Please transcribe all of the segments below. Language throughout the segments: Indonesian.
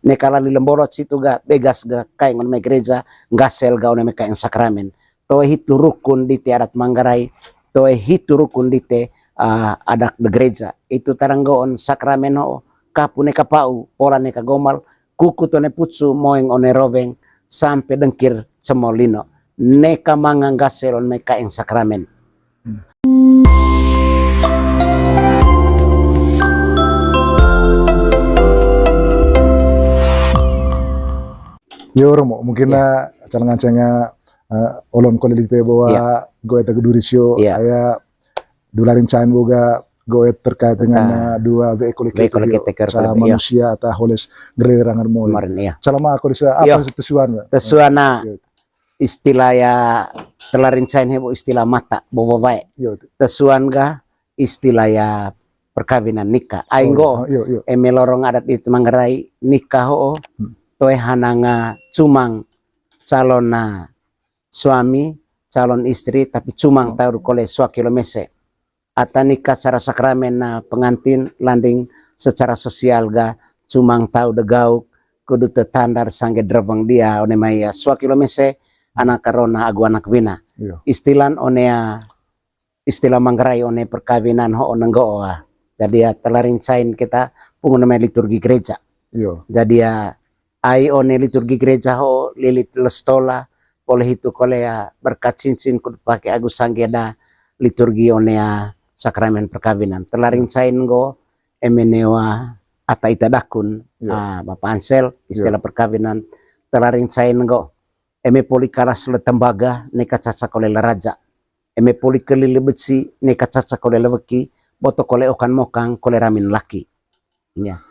Nekala lilemborot situ ga begas ga kain on gereja gasel ga on kain sakramen to hitu rukun di adat Manggarai to hitu rukun di adat de gereja itu taranggoon sakramen ho kapune kapau pola ne kagomal kuku to ne putsu moeng one roveng sampai dengkir semolino neka mangang gasel on kain sakramen. Yo romo mungkin cangan-cangan olon kolelite bawa goe tagudurisyo aya dularin cain boga goe terkait dengan dua ve kolektif sa manusia atau holes gererangan mo. Selama aku bisa apa tesuana istilah ya telarin cain hebo istilah mata bobo bae. Tesuan ga istilah ya perkawinan nikah. Ainggo emelorong adat itu Manggarai nikah ho toe hananga cumang calon suami calon istri tapi cumang tahu kole suakilo mese ata nikah secara sakramen pengantin landing secara sosial ga cumang tahu degauk kudu tetandar sangge dreveng dia one maya suakilo mese anak karona agu anak wina istilan onea istilah Manggarai one perkawinan ho onenggo jadi ya telarin cain kita pungun liturgi gereja jadi ya ai one liturgi gereja ho lilit lestola oleh itu kole ya berkat cincin kudu pakai agus sanggeda liturgi one ya sakramen perkawinan telaring cain go emenewa ata itadakun Bapak Ansel istilah perkawinan telaring cain go eme poli kalas le tembaga neka caca kole raja eme poli kelile besi neka caca kole leweki boto kole okan mokang kole ramin laki ya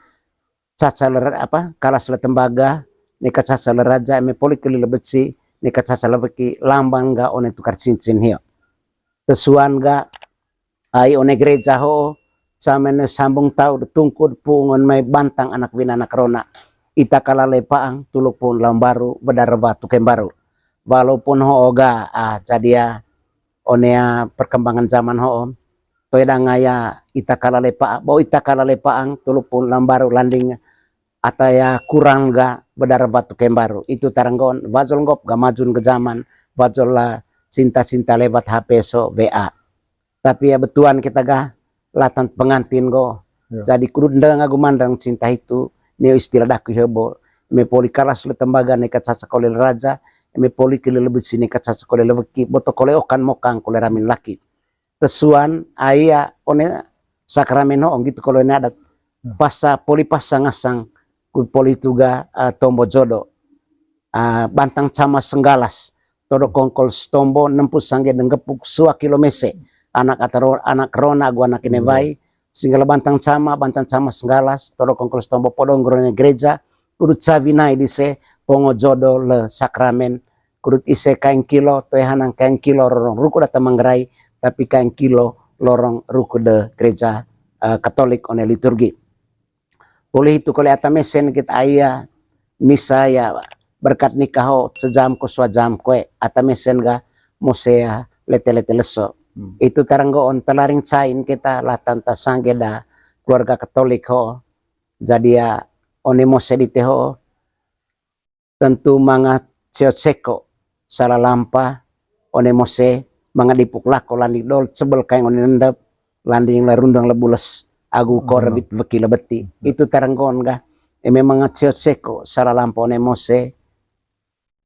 caca apa kalas le tembaga neka caca le raja eme poli kelile besi neka caca leweki lambang ga one tukar cincin hio tesuan ga ai one gereja ho samene sambung tau tungkud pungon mai bantang anak wina anak rona ita kala lepaang tuluk pun lambaru bedarba tukem baru walaupun ho oga jadi onea perkembangan zaman ho toedangaya ita kala lepa bo ita kala lepaang tuluk pun lambaru landing ataya kurang ga bedarba tukem baru itu taranggon wajol ngop ga majun ke zaman wajol lah cinta-cinta lewat HP so WA tapi ya betuan kita ga latan pengantin go jadi kudu ndang agumandang cinta itu neo istilah daku hebo me poli kalas le tembaga neka caca kole raja me poli kele lebih sini ka caca kole leweki boto kole okan mokang kole ramin laki tesuan aya one sakramen ho gitu kole adat pasa poli pasang ngasang poli tuga tombo jodo bantang cama senggalas todo kongkol stombo nempus sangge denggepuk sua kilomese anak rona gua anak inevai singgala bantang cama senggalas todo kongkol stombo podong grone gereja kudut cavinai dise pongo jodo le sakramen kudut ise kain kilo toehanang kain kilo lorong ruku data Manggarai tapi kain kilo lorong ruku de gereja Katolik one liturgi oleh itu kalau ata mesen kita aya misa ya berkat nikah ho sejam ko suajam koe ata mesen ga mosea lete-lete leso itu taranggoon telaring cain kita latan ta sanggeda keluarga Katolik ho jadi ya one mose dite ho tentu manga ceot seko salah lampa one mose manga dipuk lako landing dol sebel kain one nendap landing larundang lebules agu korbit veki lebeti itu taranggon ga memang ceot seko salah lampa one mose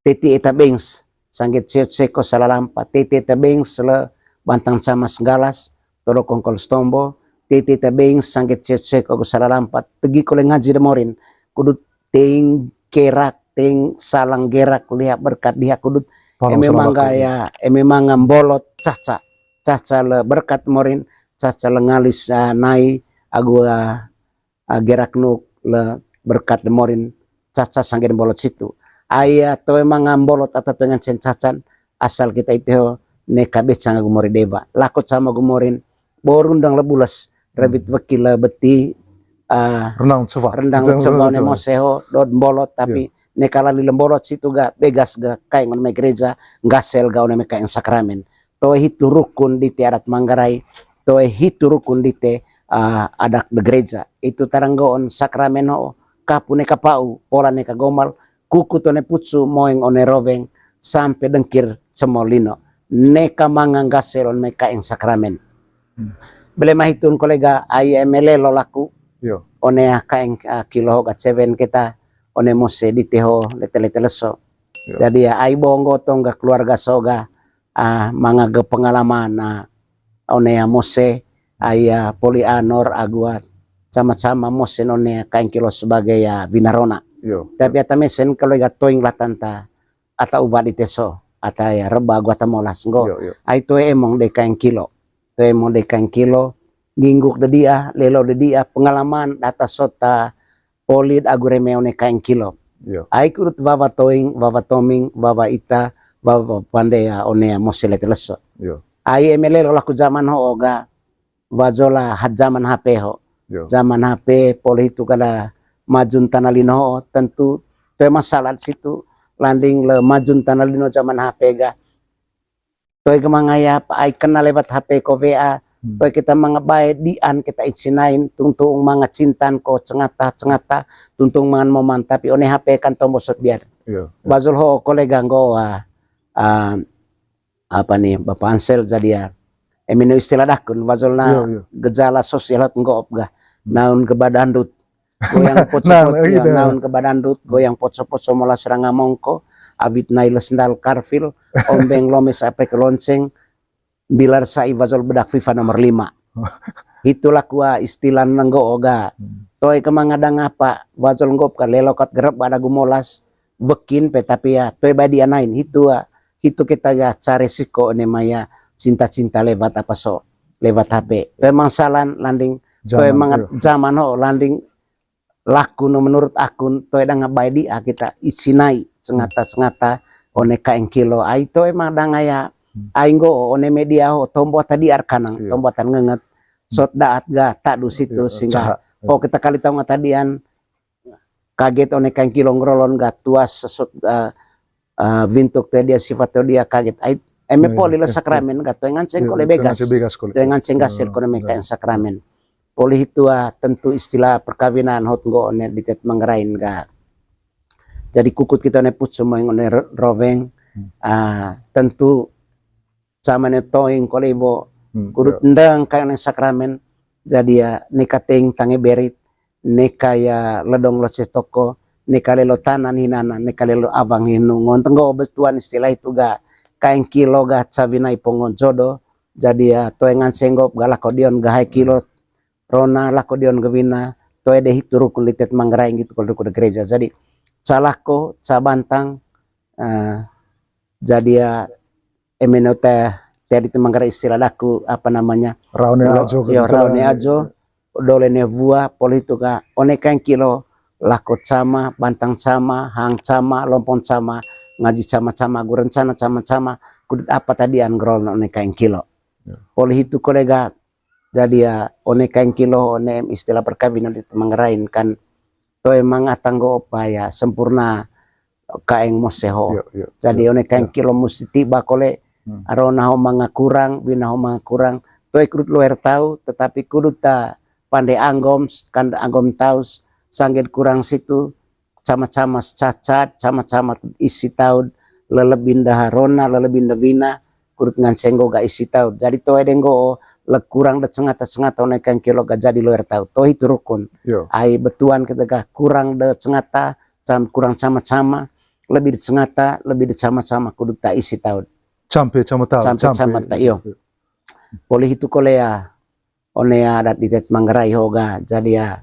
titi eta bengs sanggit ceot seko salah lampa titi eta bengs le bantang sama senggalas todo kongkol stombo titi eta bengs sanggit ceot seko salah lampa tegi kole ngaji demorin kudut ting kerak ting salang gerak lihat berkat dia kudut memang gaya memang bolot caca le berkat morin caca le ngalis nai agu gerak nuk le berkat demorin caca sanggen bolot situ aya to emang ngambolot atau pengen cacan asal kita itu neka becang agu mori deba lakot sama gumorin borundang lebulas rebit veki le beti rendang coba ne moseho dot bolot tapi nekala li lembolot situ ga begas ga kain on gereja gasel ga on kain sakramen to hitu rukun di adat Manggarai to hitu rukun di adat de gereja itu taranggoon sakramen ho kapu neka pau pola neka gomal kuku tone putsu moeng one roveng sampai dengkir semolino neka manganggaselon meka ing sakramen. Bele mahitun kolega ai emele lo laku one kaeng kilo ga seven kita one mose di teho lete leso. Jadi ai bongo tongga keluarga soga mangaga pengalaman one mose ai polianor agua sama-sama mose none kaeng kilo sebagai binarona. Tapi ata mesen kolega toing latanta ata uba di teso ata reba gua tamolas ngo ai to emong de kaeng kilo. To emong de kaeng kilo gingguk de dia lelo de dia pengalaman data sota polid agureme one kaeng kilo. Ai kurut baba toing baba toming baba ita baba pandea one mose leteleso. Ai emelelo laku zaman ho oga bajola zaman HP ho. Zaman HP poli itu kada majun tanalino tentu to masalah situ landing le majun tanalino zaman HP ga toy kemangaya ai kenal lewat HP ko VA toy kita mangabai dian kita isinain tungtung manga cintan ko cengata tuntung mangan moman tapi one HP kan tombol sot biar bazul ho kolega nggo apa nih Bapak Ansel jadi emino istilah dakun bazulna gejala sosial nggo ga naun ke badandut goyang pocopot naun ke badandut goyang pocopot mola seranga mongko abit nail sendal karfil ombeng lomes ape ke lonceng bilar sai vazol bedak FIFA nomor 5 itulah kua istilah nenggo oga toy kemangadang apa vazol ngop ka lelokat gerep ada gumolas bekin pe tapi toy badi anain itu kita cari siko ne maya cinta-cinta lewat apa so lewat HP toy mangsalan landing toy mangat zaman ho landing laku no menurut akun toy danga bai dia kita isinai sengata one kaeng kilo ai to emang dangaya ainggo one media ho tombo tadi arkanang tombotan ngenget sot daat ga tak du situ sehingga kita kali tahu tadian kaget one kaeng kilo ngrolon ga tuas sesut vintuk te dia sifat dia kaget ai eme poli le sakramen ga to nganceng kole begas to nganceng gasel kone meka sakramen poli itu tentu istilah perkawinan hot nggo one ditet manggerain ga jadi kukut kita ne put semua yang ne roveng tentu sama ne toing kolebo kudut ndang kaya sakramen jadi nekating tange berit nekaya ledong lo toko nekalelo tanan hinana nekalelo abang hinu ngontenggo bestuan istilah itu ga kaeng kilo ga cabinai pongon jodo jadi toengan senggop galakodion ga hai kilo rona lakodion gewina toe deh itu rukun litet manggeraing gitu kalau rukun gereja jadi salahko cabantang jadi emenote tadi temanggarai istilah laku apa namanya raune ajo raune ajo dole nevua polituka one kaeng kilo lako sama bantang sama hang sama lompon sama ngaji sama gu rencana sama kudut apa tadi angrol one kaeng kilo poli itu kolega jadi one kaeng kilo one istilah perkawinan di temanggarain kan to emang atanggo upaya sempurna kaeng moseho jadi one kaeng kilo musti tiba kole arona ho manga kurang bina ho manga kurang to ikut luar tahu tetapi kudu ta pandai anggom kan anggom taus sanggit kurang situ sama-sama cacat sama-sama isi tahun lelebin daharona lelebin devina kudu ngan senggo ga isi tahun jadi to edenggo le kurang de cengata one kaeng kilo ga jadi luar tahu to itu rukun ai betuan ketika kurang de cengata kurang sama-sama lebih de cengata lebih de sama-sama kudu ta isi tahun sampai sama ta iyo boleh itu kolea one adat di tet manggarai hoga jadi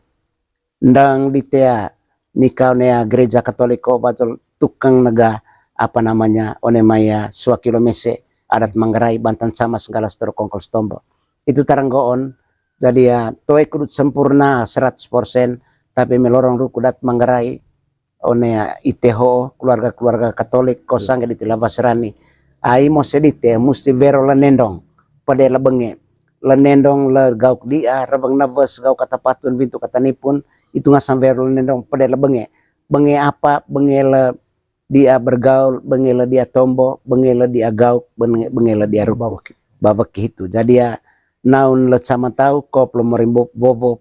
ndang di tea nikah one gereja katoliko bajol tukang nega apa namanya one maya sua kilomese adat manggarai bantan sama segala setor kongkol stombo itu taranggoon jadi toe kudut sempurna 100% tapi melorong ruku dat manggarai one iteho keluarga katolik kosang di tilabasrani ai mo sedite musti vero lenendong pada lebenge lenendong le gauk dia rebeng nabes gauk kata patun bintu kata nipun itu ngasam vero lenendong pada lebenge benge apa benge le dia bergaul benge le dia tombo benge le dia gauk benge le dia babak itu jadi naun le sama tahu kop lo merimbo bobo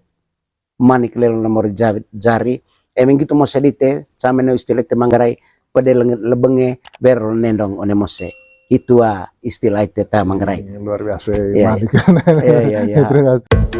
manik lelo nomor jari emang gitu mo sedite sama no istilah te Manggarai pada lebenge ber nendong one mose. Itu istilah itu ta Manggarai. Luar biasa. Iya, Malik. iya. Terima kasih.